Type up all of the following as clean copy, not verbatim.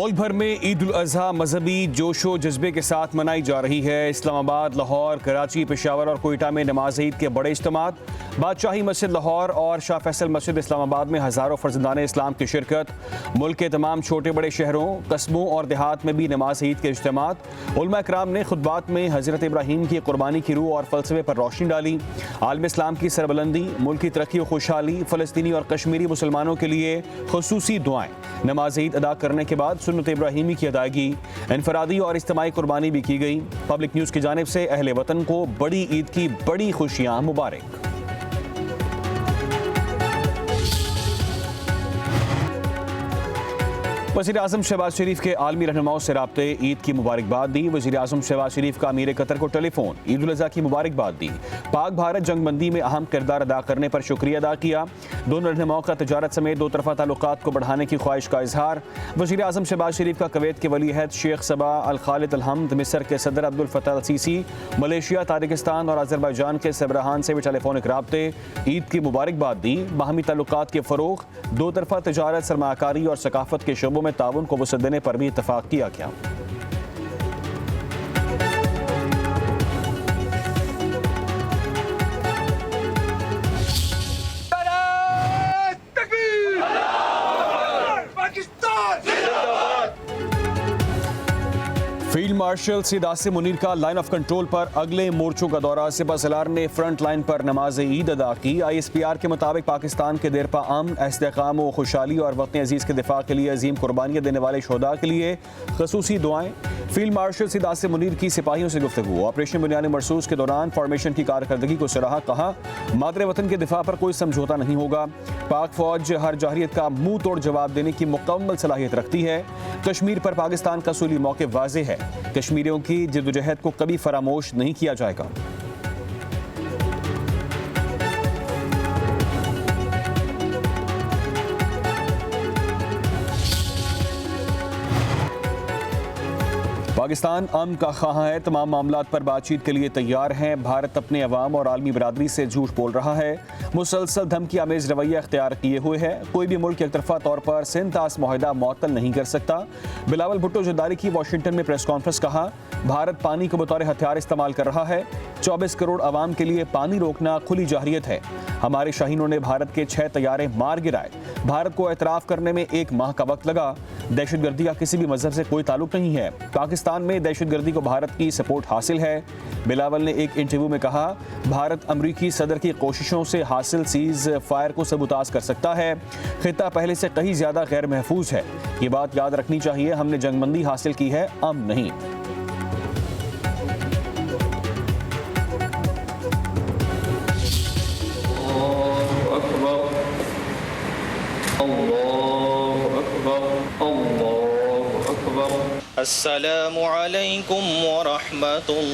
मुल्क भर में ईद उल अज़हा मजहबी जोशो जज्बे के साथ मनाई जा रही है। इस्लामाबाद, लाहौर, कराची, पेशावर और कोयटा में नमाज ईद के बड़े इज्तिमात। बादशाही मस्जिद लाहौर और शाह फैसल मस्जिद इस्लामाबाद में हज़ारों फर्जंदान इस्लाम की शिरकत। मुल्क के तमाम छोटे बड़े शहरों, कस्बों और देहात में भी नमाज ईद के इज्तिमात। उलमा इकराम ने खुतबात में हज़रत इब्राहीम की कुर्बानी की रूह और फ़लसफ़े पर रोशनी डाली। आलम इस्लाम की सरबलंदी, मुल्क की तरक्की और खुशहाली, फ़लस्तीनी और कश्मीरी मुसलमानों के लिए खुसूसी दुआएं। नमाज ईद अदा करने के बाद सुन्नत इब्राहीमी की अदायगी, इनफरादी और इज्तिमाई कुर्बानी भी की गई। पब्लिक न्यूज़ की जानिब से अहले वतन को बड़ी ईद की बड़ी खुशियाँ मुबारक। वज़ीर आज़म शहबाज शरीफ के आलमी रहनुमाओं से राब्ते ईद की मुबारकबाद दी। वज़ीर आज़म शहबाज शरीफ का अमीर कतर को टेलीफोन ईद उल अज़हा की मुबारकबाद दी। पाक भारत जंगबंदी में अहम किरदार अदा करने पर शुक्रिया अदा किया। दोनों रहनुमाओं का तजारत समेत दो तरफ़ा ताल्लुकात को बढ़ाने की ख्वाहिश का इजहार। वज़ीर आज़म शहबाज शरीफ का कुवैत के वली अहद शेख सबा अल खालिद अल हमद, मिस्र के सदर अब्दुल फतह अल सीसी, मलेशिया, ताजिकिस्तान और अज़रबैजान के सरबराहान से भी टेलीफोनिक राब्ते ईद की मुबारकबाद दी। बाहमी ताल्लुकात के फ़रोग़, दो तरफ़ा तजारत, सरमाकारी और सकाफ़त के शोबों में ताउन को वसअत देने पर भी इत्तफ़ाक़ किया गया। फील्ड मार्शल सैयद आसिम मुनीर का लाइन ऑफ कंट्रोल पर अगले मोर्चों का दौरा। सिपहसालार ने फ्रंट लाइन पर नमाज ईद अदा की। ISPR के मुताबिक पाकिस्तान के देरपा अमन, इस्तेकाम व खुशहाली और वतन अजीज़ के दिफा के लिए अजीम कुर्बानियाँ देने वाले शोहदा के लिए खसूसी दुआएं। फील्ड मार्शल सैयद आसिम मुनीर की सिपाहियों से गुफ्तगू। ऑपरेशन बुनियादी मरसूस के दौरान फॉर्मेशन की कारकर्दगी को सराहा। कहा, मादरे वतन के दिफा पर कोई समझौता नहीं होगा। पाक फौज हर जाहिरियत का मुंह तोड़ जवाब देने की मुकम्मल सलाहियत रखती है। कश्मीर पर पाकिस्तान का सूली मौक़िफ़ वाज़ेह है। कश्मीरियों की जद्दोजहद को कभी फरामोश नहीं किया जाएगा। पाकिस्तान अमन का ख़्वाह है, तमाम मामलात पर बातचीत के लिए तैयार हैं। भारत अपने अवाम और आलमी बरादरी से झूठ बोल रहा है, मुसलसल धमकी आमेज़ रवैया अख्तियार किए हुए है। कोई भी मुल्क एकतरफा तौर पर सिंध तास मुआहदा मुअत्तल नहीं कर सकता। बिलावल भुट्टो जरदारी की वाशिंगटन में प्रेस कॉन्फ्रेंस। कहा, भारत पानी को बतौर हथियार इस्तेमाल कर रहा है। 24 करोड़ आवाम के लिए पानी रोकना खुली जाहिरियत है। हमारे शाहीनों ने भारत के 6 तैयारे मार गिराए। भारत को एतराफ़ करने में 1 माह का वक्त लगा। दहशतगर्दी का किसी भी मजहब से कोई ताल्लुक नहीं है। पाकिस्तान में दहशतगर्दी को भारत की सपोर्ट हासिल है। बिलावल ने एक इंटरव्यू में कहा, भारत अमरीकी सदर की कोशिशों से हासिल सीज़ फायर को सबूताज कर सकता है। खित्ता पहले से कहीं ज़्यादा गैर महफूज है। ये बात याद रखनी चाहिए, हमने जंगबंदी हासिल की है, अमन नहीं। अस्सलामु अलैकुम व रहमतुल्लाह।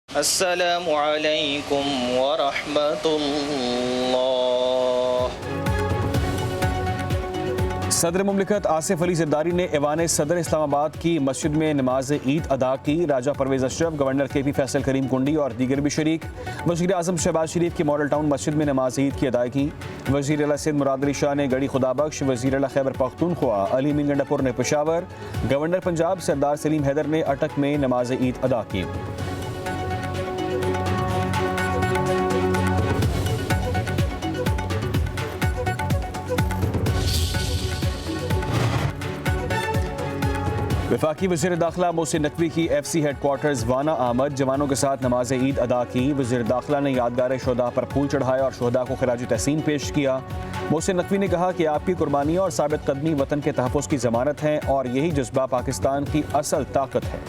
अस्सलामु अलैकुम व रहमतुल्लाह। सदर मुमलिकत आसिफ अली जरदारी ने ऐवान सदर इस्लामाबाद की मस्जिद में नमाज ईद अदा की। राजा परवेज़ अशरफ, गवर्नर KP फैसल करीम कुंडी और दीगर भी शरीक। वज़ीर आज़म शहबाज शरीफ की मॉडल टाउन मस्जिद में नमाज ईद की अदायगी। वज़ीर आला सिंध मुराद अली शाह ने गढ़ी खुदाबख्श, वज़ीर आला खैबर पख्तूनख्वा अली मीर गंडापुर ने पेशावर, गवर्नर पंजाब सरदार सलीम हैदर ने अटक में नमाज ईद अदा की। वफाकी वज़ीर दाखिला मोहसिन नकवी की FC हेडक्वार्टर्स वाना आमद। जवानों के साथ नमाज ईद अदा की। वज़ीर दाखिला ने यादगार शोहदा पर फूल चढ़ाए और शोहदा को खिराज तहसीन पेश किया। मोहसिन नकवी ने कहा कि आपकी कुर्बानी और साबित कदमी वतन के तहफ़्फ़ुज़ की ज़मानत है और यही जज्बा पाकिस्तान की असल ताकत है।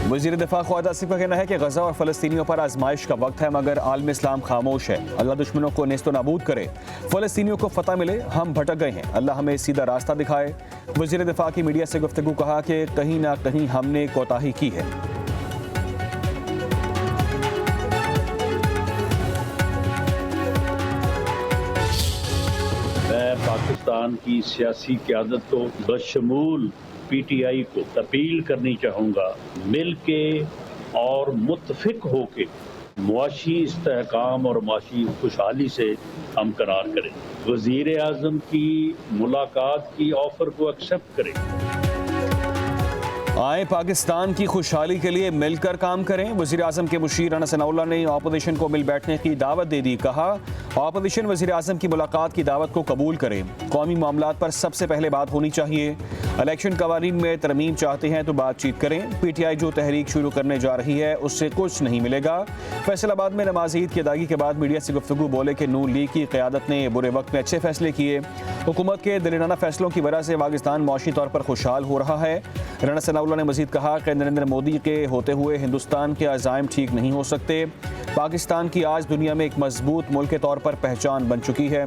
वज़ीर दिफा ख्वाजा आसिफ का कहना है कि गजा और फ़लस्तीनियों पर आजमाइश का वक्त है, मगर आलम इस्लाम खामोश है। अल्लाह दुश्मनों को नेस्तो नाबूद करे, फ़लस्तीनियों को फतह मिले। हम भटक गए हैं, अल्लाह हमें सीधा रास्ता दिखाए। वज़ीर दिफा की मीडिया से गुफ्तगू। कहा कि कहीं ना कहीं हमने कोताही की है। मैं पाकिस्तान की सियासी क़यादत को बशमूल PTI को अपील करनी चाहूँगा, मिल के और मुत्तफिक होके मुआशी इस्तेहकाम और मुआशी खुशहाली से हमकरार करें। वज़ीर आज़म की मुलाकात की ऑफर को एक्सेप्ट करें। आए पाकिस्तान की खुशहाली के लिए मिलकर काम करें। वज़ीर आज़म के मुशीर राना सनाउल्लाह ने ऑपोजिशन को मिल बैठने की दावत दे दी। कहा, ऑपोजिशन वज़ीर आज़म की मुलाकात की दावत को कबूल करे। कौमी मामलात पर सबसे पहले बात होनी चाहिए। इलेक्शन कवानीन में तरमीम चाहते हैं तो बातचीत करें। PTI जो तहरीक शुरू करने जा रही है उससे कुछ नहीं मिलेगा। फैसलाबाद में नमाज ईद की अदायगी के बाद मीडिया से गुफ्तगू बोले कि नून लीग की क़यादत ने बुरे वक्त में अच्छे फैसले किए। हुकूमत के दिलेराना फैसलों की वजह से पाकिस्तान मौशी तौर पर खुशहाल हो रहा है। राना सनाउल्लाह ने मजीद कहा कि नरेंद्र मोदी के होते हुए हिंदुस्तान के अज़ाइम ठीक नहीं हो सकते। पाकिस्तान की आज दुनिया में एक मजबूत मुल्क के तौर पर पहचान बन चुकी है।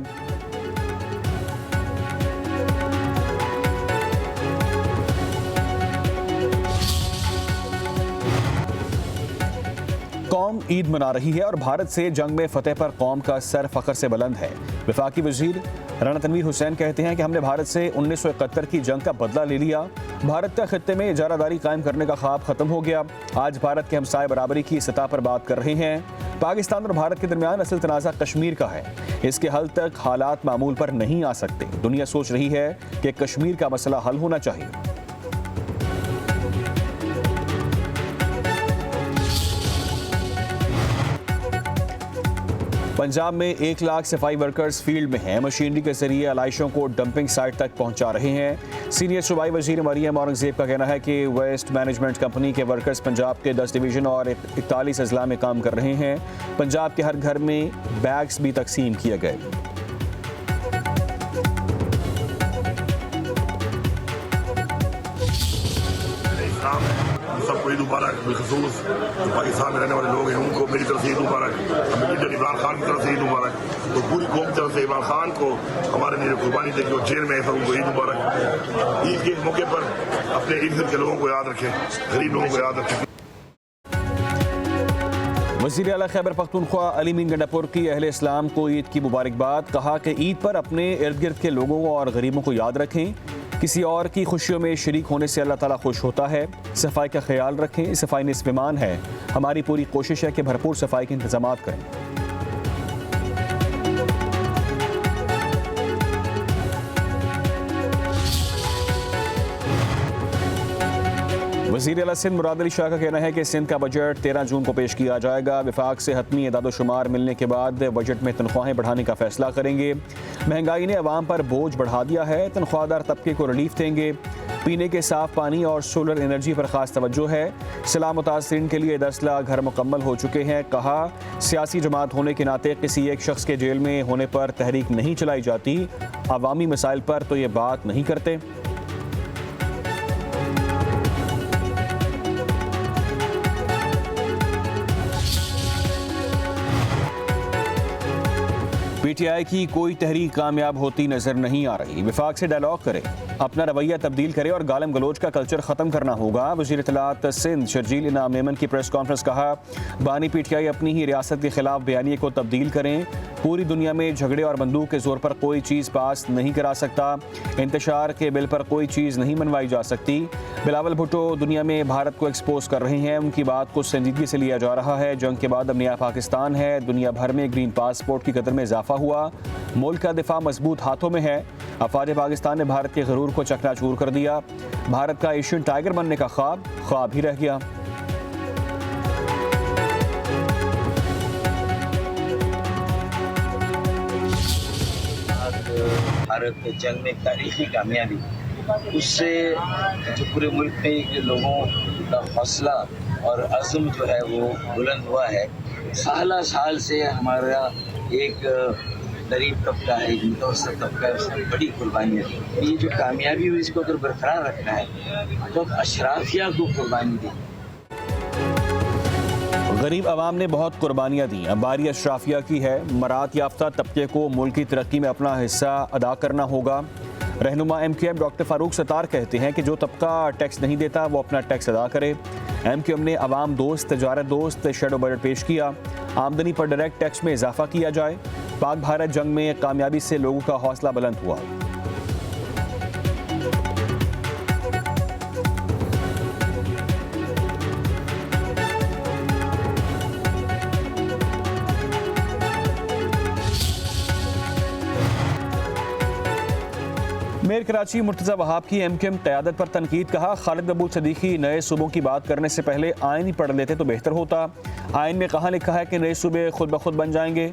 कौम ईद मना रही है और भारत से जंग में फतेह पर कौम का सर फख्र से बुलंद है। वफाकी वजीर राना तनवीर हुसैन कहते हैं कि हमने भारत से 1971 की जंग का बदला ले लिया। भारत का खित्ते में इजारादारी कायम करने का ख्वाब खत्म हो गया। आज भारत के हमसाये बराबरी की सतह पर बात कर रहे हैं। पाकिस्तान और भारत के दरमियान असल तनाज़ा कश्मीर का है। इसके हल तक हालात मामूल पर नहीं आ सकते। दुनिया सोच रही है कि कश्मीर का मसला हल होना चाहिए। पंजाब में 1 लाख सफाई वर्कर्स फील्ड में हैं। मशीनरी के जरिए आलाइशों को डंपिंग साइट तक पहुंचा रहे हैं। सीनियर सूबाई वजीर मरियम औरंगजेब का कहना है कि वेस्ट मैनेजमेंट कंपनी के वर्कर्स पंजाब के 10 डिवीजन और 41 अजला में काम कर रहे हैं। पंजाब के हर घर में बैग्स भी तकसीम किए गए। सबको ईद मुबारक। बिलखसूस जो पाकिस्तान में रहने वाले लोग हैं उनको मेरी तरफ से ईद मुबारक। लीडर इमरान खान की तरफ से ईद मुबारक। तो पूरी कौम की तरफ से इमरान खान को हमारे लिए कुर्बानी दे जो जेल में है उनको ईद मुबारक। ईद के मौके पर अपने इर्द गिर्द के लोगों को याद रखें, गरीब लोगों को याद रखें। वज़ीर आला खैबर पख्तूनख्वा अली मीन गंडापुर की अहले इस्लाम को ईद की मुबारकबाद। कहा कि ईद पर अपने इर्द गिर्द के लोगों और गरीबों को याद रखें। किसी और की खुशियों में शरीक होने से अल्लाह ताला खुश होता है। सफाई का ख्याल रखें। सफाई निस्फ़ ईमान है। हमारी पूरी कोशिश है कि भरपूर सफाई के इंतजाम करें। वज़ीर आला सिंध मुराद अली शाह का कहना है कि सिंध का बजट 13 जून को पेश किया जाएगा। विफाक से हतमी एदाद-ओ-शुमार मिलने के बाद बजट में तनख्वाहें बढ़ाने का फैसला करेंगे। महंगाई ने अवाम पर बोझ बढ़ा दिया है। तनख्वाहदार तबके को रिलीफ देंगे। पीने के साफ पानी और सोलर एनर्जी पर खास तवज्जो है। सिला मुतासिरीन के लिए 10 लाख घर मुकम्मल हो चुके हैं। कहा, सियासी जमात होने के नाते किसी एक शख्स के जेल में होने पर तहरीक नहीं चलाई जाती। अवामी मसाइल पर तो ये बात नहीं करते। PTI की कोई तहरीक कामयाब होती नजर नहीं आ रही। विफाक से डायलॉग करें, अपना रवैया तब्दील करें और गालम गलोच का कल्चर ख़त्म करना होगा। वज़ीर इत्तलात सिंध शर्जील इनाम मेमन की प्रेस कॉन्फ्रेंस। कहा, बानी PTI अपनी ही रियासत के खिलाफ बयानिए को तब्दील करें। पूरी दुनिया में झगड़े और बंदूक के जोर पर कोई चीज़ पास नहीं करा सकता। इंतशार के बिल पर कोई चीज़ नहीं मनवाई जा सकती। बिलावल भुट्टो दुनिया में भारत को एक्सपोज कर रहे हैं। उनकी बात को संजीदगी से लिया जा रहा है। जंग के बाद अब नया पाकिस्तान है। दुनिया भर में ग्रीन पासपोर्ट की कदर में इजाफा हुआ। मुल्क का दिफा मजबूत हाथों में है। अफवाज पाकिस्तान ने भारत के गरूर को चकनाचूर कर दिया। भारत का एशियन टाइगर बनने का ख्वाब ही रह गया। भारत जंग में तारीखी कामयाबी, उससे जो पूरे मुल्क में के लोगों का हौसला और अज़्म जो है वो बुलंद हुआ है। साल से हमारा एक गरीब तबका है, एक मुतवस्सित तबका है, उसने बड़ी कुर्बानियाँ दी। ये जो कामयाबी हुई इसको अगर बरकरार रखना है तो अशराफिया को कुर्बानी दी। गरीब आवाम ने बहुत कुर्बानियाँ दी। अब बारी अशराफिया की है। मरात याफ्ता तबके को मुल्क की तरक्की में अपना हिस्सा अदा करना होगा। रहनुमा MQM डॉक्टर फारूक सत्तार कहते हैं कि जो तबका टैक्स नहीं देता वो अपना टैक्स अदा करे। MQM ने आवाम दोस्त, तजारत दोस्त शेडो बजट पेश किया। आमदनी पर डायरेक्ट टैक्स में इजाफा किया जाए। पाक भारत जंग में कामयाबी से लोगों का हौसला बुलंद हुआ। मेयर कराची मुर्तज़ा वहाब की एमक्यूएम क़यादत पर तनकीद। कहा, खालिद महमूद सदीकी नए सूबों की बात करने से पहले आइन ही पढ़ लेते तो बेहतर होता। आइन में कहाँ लिखा है कि नए सूबे खुद ब खुद बन जाएंगे?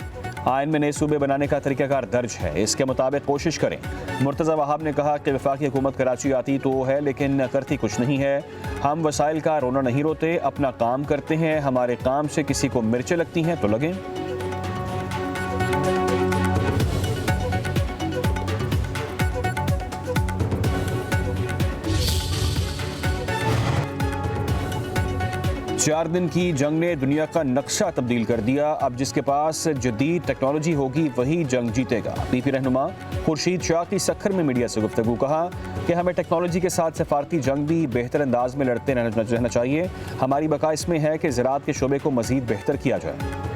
आइन में नए सूबे बनाने का तरीक़ाकार दर्ज है, इसके मुताबिक कोशिश करें। मुर्तज़ा वहाब ने कहा कि वफाकी हुकूमत कराची आती तो है लेकिन करती कुछ नहीं है। हम वसाइल का रोना नहीं रोते, अपना काम करते हैं। हमारे काम से किसी को मिर्चें लगती हैं तो लगें। चार दिन की जंग ने दुनिया का नक्शा तब्दील कर दिया। अब जिसके पास जदीद टेक्नोलॉजी होगी वही जंग जीतेगा। पीपी रहनुमा खुर्शीद शाह की सखर में मीडिया से गुफ्तगू। कहा कि हमें टेक्नोलॉजी के साथ सफारती जंग भी बेहतर अंदाज में लड़ते रहना चाहिए। हमारी बका इसमें है कि ज़राअत के शोबे को मज़ीद बेहतर किया जाए।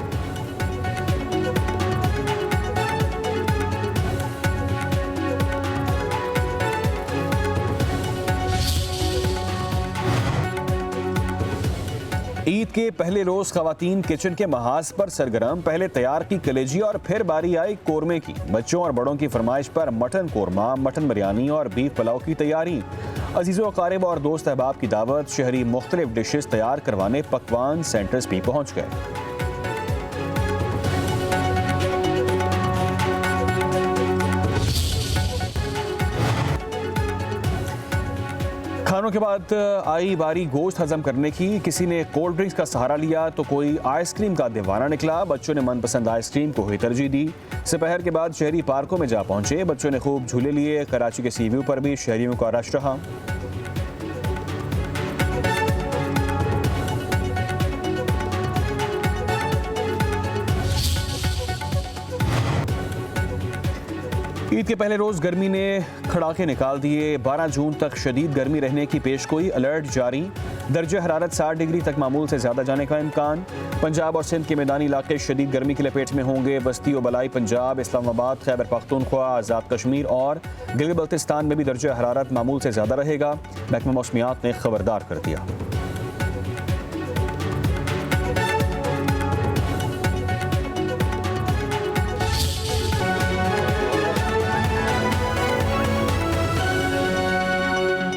ईद के पहले रोज खवातीन किचन के महाज पर सरगर्म। पहले तैयार की कलेजी और फिर बारी आई कोरमे की। बच्चों और बड़ों की फरमाइश पर मटन कोरमा, मटन बिरयानी और बीफ पुलाव की तैयारी। अजीज़ो अकारिब और दोस्त अहबाब की दावत। शहरी मुख्तलिफ डिशेस तैयार करवाने पकवान सेंटर्स भी पहुंच गए। खानों के बाद आई बारी गोश्त हजम करने की। किसी ने कोल्ड ड्रिंक्स का सहारा लिया तो कोई आइसक्रीम का दीवाना निकला। बच्चों ने मनपसंद आइसक्रीम को ही तरजीह दी। दोपहर के बाद शहरी पार्कों में जा पहुंचे। बच्चों ने खूब झूले लिए। कराची के सी व्यू पर भी शहरियों का रश रहा। ईद के पहले रोज गर्मी ने खड़ाके निकाल दिए। 12 जून तक शदीद गर्मी रहने की पेशगोई, अलर्ट जारी। दर्जा हरारत 60 डिग्री तक मामूल से ज्यादा जाने का इम्कान। पंजाब और सिंध के मैदानी इलाके शदीद गर्मी की लपेट में होंगे। वस्ती और बलाई पंजाब, इस्लामाबाद, खैबर पख्तूनख्वा, आज़ाद कश्मीर और गिलगित बल्तिस्तान में भी दर्जा हरारत मामूल से ज्यादा रहेगा। महकमा मौसमियात ने खबरदार कर दिया।